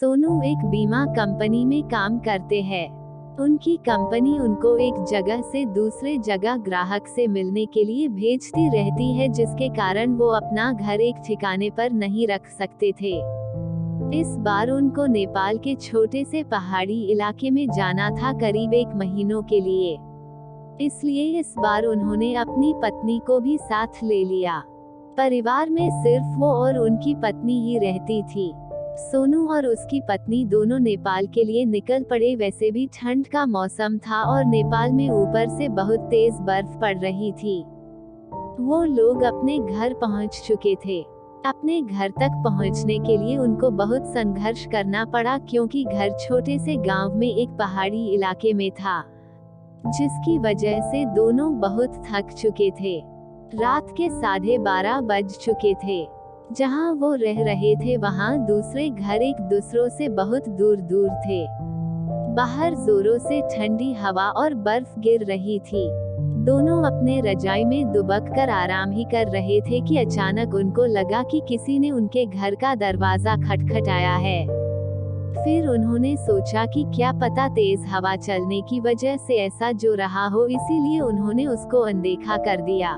सोनू एक बीमा कंपनी में काम करते हैं। उनकी कंपनी उनको एक जगह से दूसरे जगह ग्राहक से मिलने के लिए भेजती रहती है, जिसके कारण वो अपना घर एक ठिकाने पर नहीं रख सकते थे। इस बार उनको नेपाल के छोटे से पहाड़ी इलाके में जाना था, करीब 1 महीनों के लिए। इसलिए इस बार उन्होंने अपनी पत्नी को भी साथ ले लिया। परिवार में सिर्फ वो और उनकी पत्नी ही रहती थी। सोनू और उसकी पत्नी दोनों नेपाल के लिए निकल पड़े। वैसे भी ठंड का मौसम था और नेपाल में ऊपर से बहुत तेज बर्फ पड़ रही थी। वो लोग अपने घर पहुंच चुके थे। अपने घर तक पहुंचने के लिए उनको बहुत संघर्ष करना पड़ा, क्योंकि घर छोटे से गांव में एक पहाड़ी इलाके में था, जिसकी वजह से दोनों बहुत थक चुके थे। रात के 12:30 बज चुके थे। जहां वो रह रहे थे वहां दूसरे घर एक दूसरों से बहुत दूर दूर थे। बाहर जोरों से ठंडी हवा और बर्फ गिर रही थी। दोनों अपने रजाई में दुबक कर आराम ही कर रहे थे कि अचानक उनको लगा कि किसी ने उनके घर का दरवाजा खटखटाया है। फिर उन्होंने सोचा कि क्या पता तेज हवा चलने की वजह से ऐसा जो रहा हो, इसीलिए उन्होंने उसको अनदेखा कर दिया।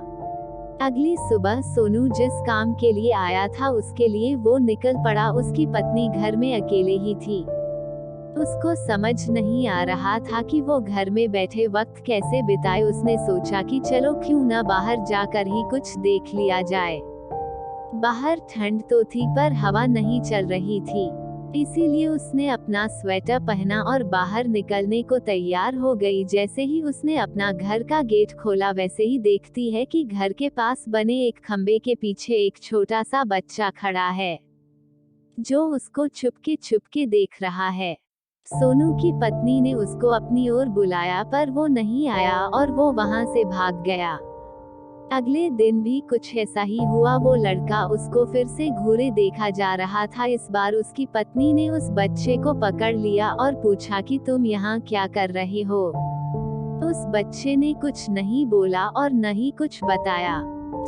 अगली सुबह सोनू जिस काम के लिए आया था उसके लिए वो निकल पड़ा। उसकी पत्नी घर में अकेले ही थी। उसको समझ नहीं आ रहा था कि वो घर में बैठे वक्त कैसे बिताए। उसने सोचा कि चलो क्यों न बाहर जाकर ही कुछ देख लिया जाए। बाहर ठंड तो थी पर हवा नहीं चल रही थी, इसीलिए उसने अपना स्वेटर पहना और बाहर निकलने को तैयार हो गई। जैसे ही उसने अपना घर का गेट खोला, वैसे ही देखती है कि घर के पास बने एक खंबे के पीछे एक छोटा सा बच्चा खड़ा है, जो उसको चुपके चुपके देख रहा है। सोनू की पत्नी ने उसको अपनी ओर बुलाया, पर वो नहीं आया और वो वहां से भाग गया। अगले दिन भी कुछ ऐसा ही हुआ। वो लड़का उसको फिर से घूरे देखा जा रहा था। इस बार उसकी पत्नी ने उस बच्चे को पकड़ लिया और पूछा कि तुम यहाँ क्या कर रहे हो। उस बच्चे ने कुछ नहीं बोला और न ही कुछ बताया।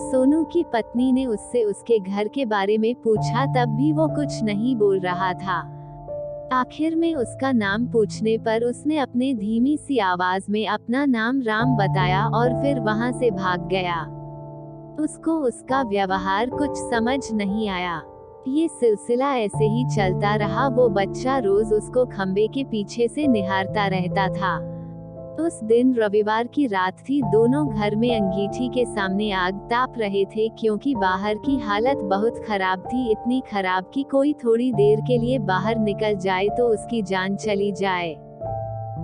सोनू की पत्नी ने उससे उसके घर के बारे में पूछा, तब भी वो कुछ नहीं बोल रहा था। आखिर में उसका नाम पूछने पर उसने अपने धीमी सी आवाज में अपना नाम राम बताया और फिर वहां से भाग गया। उसको उसका व्यवहार कुछ समझ नहीं आया। ये सिलसिला ऐसे ही चलता रहा। वो बच्चा रोज उसको खंबे के पीछे से निहारता रहता था। उस दिन रविवार की रात थी। दोनों घर में अंगीठी के सामने आग ताप रहे थे, क्योंकि बाहर की हालत बहुत खराब थी। इतनी खराब कि कोई थोड़ी देर के लिए बाहर निकल जाए तो उसकी जान चली जाए।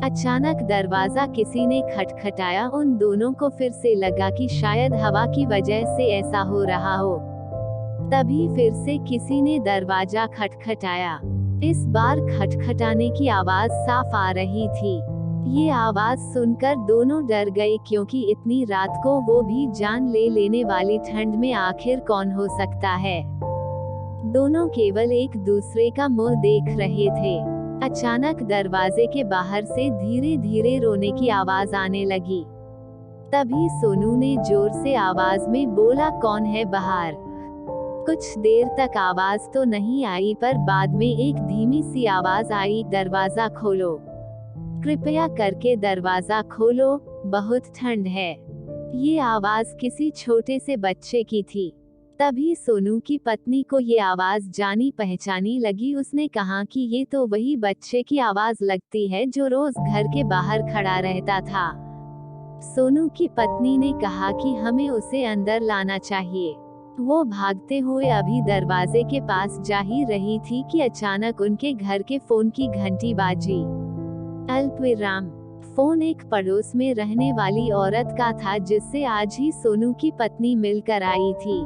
अचानक दरवाजा किसी ने खटखटाया। उन दोनों को फिर से लगा कि शायद हवा की वजह से ऐसा हो रहा हो। तभी फिर से किसी ने दरवाजा खटखटाया। इस बार खटखटाने की आवाज साफ आ रही थी। ये आवाज सुनकर दोनों डर गए, क्योंकि इतनी रात को, वो भी जान ले लेने वाली ठंड में, आखिर कौन हो सकता है। दोनों केवल एक दूसरे का मुंह देख रहे थे। अचानक दरवाजे के बाहर से धीरे धीरे रोने की आवाज आने लगी। तभी सोनू ने जोर से आवाज में बोला, कौन है बाहर। कुछ देर तक आवाज तो नहीं आई, पर बाद में एक धीमी सी आवाज आई, दरवाजा खोलो, कृपया करके दरवाजा खोलो, बहुत ठंड है। ये आवाज किसी छोटे से बच्चे की थी। तभी सोनू की पत्नी को ये आवाज जानी पहचानी लगी। उसने कहा कि ये तो वही बच्चे की आवाज लगती है जो रोज घर के बाहर खड़ा रहता था। सोनू की पत्नी ने कहा कि हमें उसे अंदर लाना चाहिए। वो भागते हुए अभी दरवाजे के पास जा ही रही थी कि अचानक उनके घर के फोन की घंटी बाजी। अल्पविराम। फोन एक पड़ोस में रहने वाली औरत का था, जिससे आज ही सोनू की पत्नी मिलकर आई थी।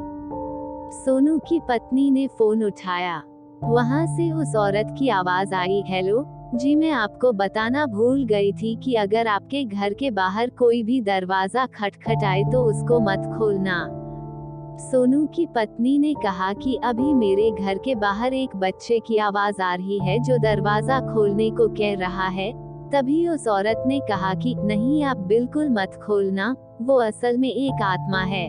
सोनू की पत्नी ने फोन उठाया। वहां से उस औरत की आवाज आई, हेलो जी, मैं आपको बताना भूल गई थी कि अगर आपके घर के बाहर कोई भी दरवाजा खटखटाए तो उसको मत खोलना। सोनू की पत्नी ने कहा कि अभी मेरे घर के बाहर एक बच्चे की आवाज आ रही है जो दरवाजा खोलने को कह रहा है। तभी उस औरत ने कहा कि नहीं, आप बिल्कुल मत खोलना, वो असल में एक आत्मा है।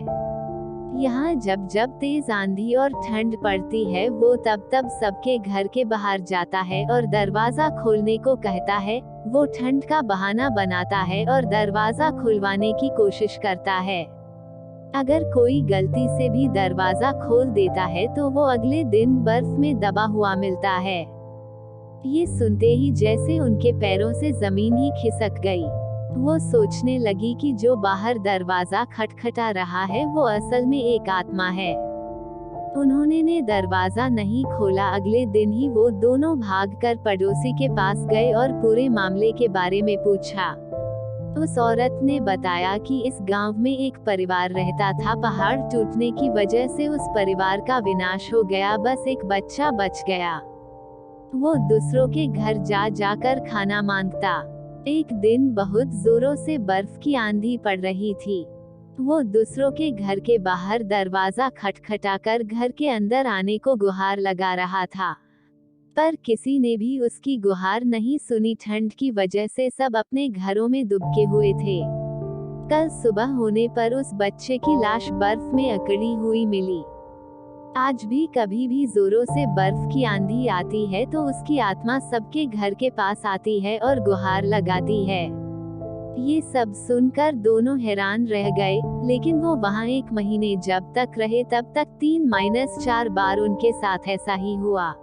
यहाँ जब जब तेज आंधी और ठंड पड़ती है वो तब तब सबके घर के बाहर जाता है और दरवाजा खोलने को कहता है। वो ठंड का बहाना बनाता है और दरवाजा खुलवाने की कोशिश करता है। अगर कोई गलती से भी दरवाजा खोल देता है तो वो अगले दिन बर्फ में दबा हुआ मिलता है। ये सुनते ही जैसे उनके पैरों से जमीन ही खिसक गई। वो सोचने लगी कि जो बाहर दरवाजा खटखटा रहा है वो असल में एक आत्मा है। उन्होंने ने दरवाजा नहीं खोला। अगले दिन ही वो दोनों भागकर पड़ोसी के पास गए और पूरे मामले के बारे में पूछा। उस औरत ने बताया कि इस गांव में एक परिवार रहता था। पहाड़ टूटने की वजह से उस परिवार का विनाश हो गया, बस एक बच्चा बच गया। वो दूसरों के घर जा जाकर खाना मांगता। एक दिन बहुत जोरों से बर्फ की आंधी पड़ रही थी। वो दूसरों के घर के बाहर दरवाजा खटखटाकर घर के अंदर आने को गुहार लगा रहा था, पर किसी ने भी उसकी गुहार नहीं सुनी। ठंड की वजह से सब अपने घरों में दुबके हुए थे। कल सुबह होने पर उस बच्चे की लाश बर्फ में अकड़ी हुई मिली। आज भी कभी भी जोरों से बर्फ की आंधी आती है तो उसकी आत्मा सबके घर के पास आती है और गुहार लगाती है। ये सब सुनकर दोनों हैरान रह गए, लेकिन वो वहाँ 1 महीने जब तक रहे तब तक 3-4 बार उनके साथ ऐसा ही हुआ।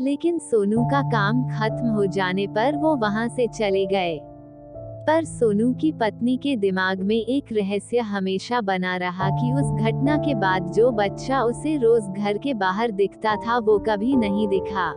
लेकिन सोनू का काम खत्म हो जाने पर वो वहाँ से चले गए। पर सोनू की पत्नी के दिमाग में एक रहस्य हमेशा बना रहा कि उस घटना के बाद जो बच्चा उसे रोज घर के बाहर दिखता था वो कभी नहीं दिखा।